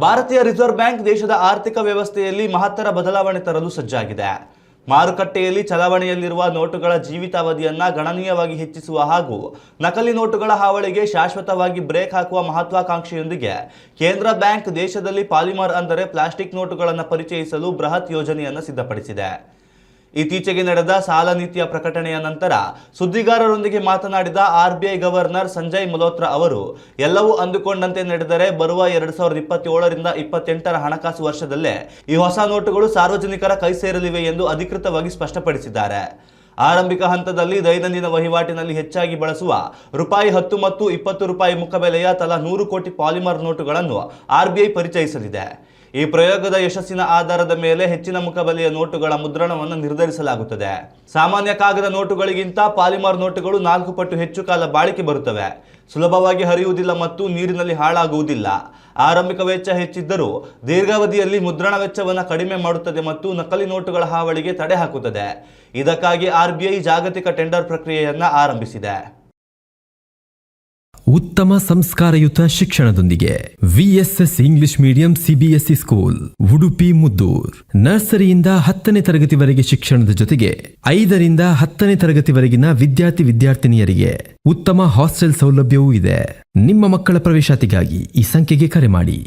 ಭಾರತೀಯ reserve bank ದೇಶದ ಆರ್ಥಿಕ ವ್ಯವಸ್ಥೆಯಲ್ಲಿ ಮಹತ್ತರ ಬದಲಾವಣೆ ತರಲು ಸಜ್ಜಾಗಿದೆ. ಮಾರುಕಟ್ಟೆಯಲ್ಲಿ ಚಲಾವಣೆಯಲ್ಲಿರುವ ನೋಟುಗಳ ಜೀವಿತಾವಧಿಯನ್ನು ಗಣನೀಯವಾಗಿ ಹೆಚ್ಚಿಸುವ ಹಾಗೂ ನಕಲಿ ನೋಟುಗಳ ಹಾವಳಿಗೆ ಶಾಶ್ವತವಾಗಿ ಬ್ರೇಕ್ ಹಾಕುವ ಮಹತ್ವಾಕಾಂಕ್ಷೆಯೊಂದಿಗೆ ಕೇಂದ್ರ ಬ್ಯಾಂಕ್ ದೇಶದಲ್ಲಿ ಪಾಲಿಮರ್ ಅಂದರೆ ಪ್ಲಾಸ್ಟಿಕ್ ನೋಟುಗಳನ್ನು ಪರಿಚಯಿಸಲು ಬೃಹತ್ ಯೋಜನೆಯನ್ನು ಸಿದ್ಧಪಡಿಸಿದೆ. ಇತ್ತೀಚೆಗೆ ನಡೆದ ಸಾಲ ನೀತಿಯ ಪ್ರಕಟಣೆಯ ನಂತರ ಸುದ್ದಿಗಾರರೊಂದಿಗೆ ಮಾತನಾಡಿದ RBI ಗವರ್ನರ್ ಸಂಜಯ್ ಮಲ್ಹೋತ್ರಾ ಅವರು ಎಲ್ಲವೂ ಅಂದುಕೊಂಡಂತೆ ನಡೆದರೆ ಬರುವ 2027ರಿಂದ 28ರ ಹಣಕಾಸು ವರ್ಷದಲ್ಲೇ ಈ ಹೊಸ ನೋಟುಗಳು ಸಾರ್ವಜನಿಕರ ಕೈ ಸೇರಲಿವೆ ಎಂದು ಅಧಿಕೃತವಾಗಿ ಸ್ಪಷ್ಟಪಡಿಸಿದ್ದಾರೆ. ಆರಂಭಿಕ ಹಂತದಲ್ಲಿ ದೈನಂದಿನ ವಹಿವಾಟಿನಲ್ಲಿ ಹೆಚ್ಚಾಗಿ ಬಳಸುವ ₹10 ಮತ್ತು ₹20 ಮುಖಬೆಲೆಯ ತಲಾ 100 ಕೋಟಿ ಪಾಲಿಮರ್ ನೋಟುಗಳನ್ನು RBI ಪರಿಚಯಿಸಲಿದೆ. ಈ ಪ್ರಯೋಗದ ಯಶಸ್ಸಿನ ಆಧಾರದ ಮೇಲೆ ಹೆಚ್ಚಿನ ಮುಖಬೆಲೆಯ ನೋಟುಗಳ ಮುದ್ರಣವನ್ನು ನಿರ್ಧರಿಸಲಾಗುತ್ತದೆ. ಸಾಮಾನ್ಯ ಕಾಗದ ನೋಟುಗಳಿಗಿಂತ ಪಾಲಿಮರ್ ನೋಟುಗಳು 4 ಪಟ್ಟು ಹೆಚ್ಚು ಕಾಲ ಬಾಳಿಕೆ ಬರುತ್ತವೆ, ಸುಲಭವಾಗಿ ಹರಿಯುವುದಿಲ್ಲ ಮತ್ತು ನೀರಿನಲ್ಲಿ ಹಾಳಾಗುವುದಿಲ್ಲ. ಆರಂಭಿಕ ವೆಚ್ಚ ಹೆಚ್ಚಿದ್ದರೂ ದೀರ್ಘಾವಧಿಯಲ್ಲಿ ಮುದ್ರಣ ವೆಚ್ಚವನ್ನು ಕಡಿಮೆ ಮಾಡುತ್ತದೆ ಮತ್ತು ನಕಲಿ ನೋಟುಗಳ ಹಾವಳಿಗೆ ತಡೆ ಹಾಕುತ್ತದೆ. ಇದಕ್ಕಾಗಿ RBI ಜಾಗತಿಕ ಟೆಂಡರ್ ಪ್ರಕ್ರಿಯೆಯನ್ನು ಆರಂಭಿಸಿದೆ. ಉತ್ತಮ ಸಂಸ್ಕಾರಯುತ ಶಿಕ್ಷಣದೊಂದಿಗೆ VSS English medium CBSE school Udupi Muddur. ನರ್ಸರಿಯಿಂದ 10ನೇ ತರಗತಿವರೆಗೆ ಶಿಕ್ಷಣದ ಜೊತೆಗೆ 5ರಿಂದ 10ನೇ ತರಗತಿವರೆಗಿನ ವಿದ್ಯಾರ್ಥಿನಿಯರಿಗೆ ಉತ್ತಮ ಹಾಸ್ಟೆಲ್ ಸೌಲಭ್ಯವೂ ಇದೆ. ನಿಮ್ಮ ಮಕ್ಕಳ ಪ್ರವೇಶಾತಿಗಾಗಿ ಈ ಸಂಖ್ಯೆಗೆ ಕರೆ ಮಾಡಿ.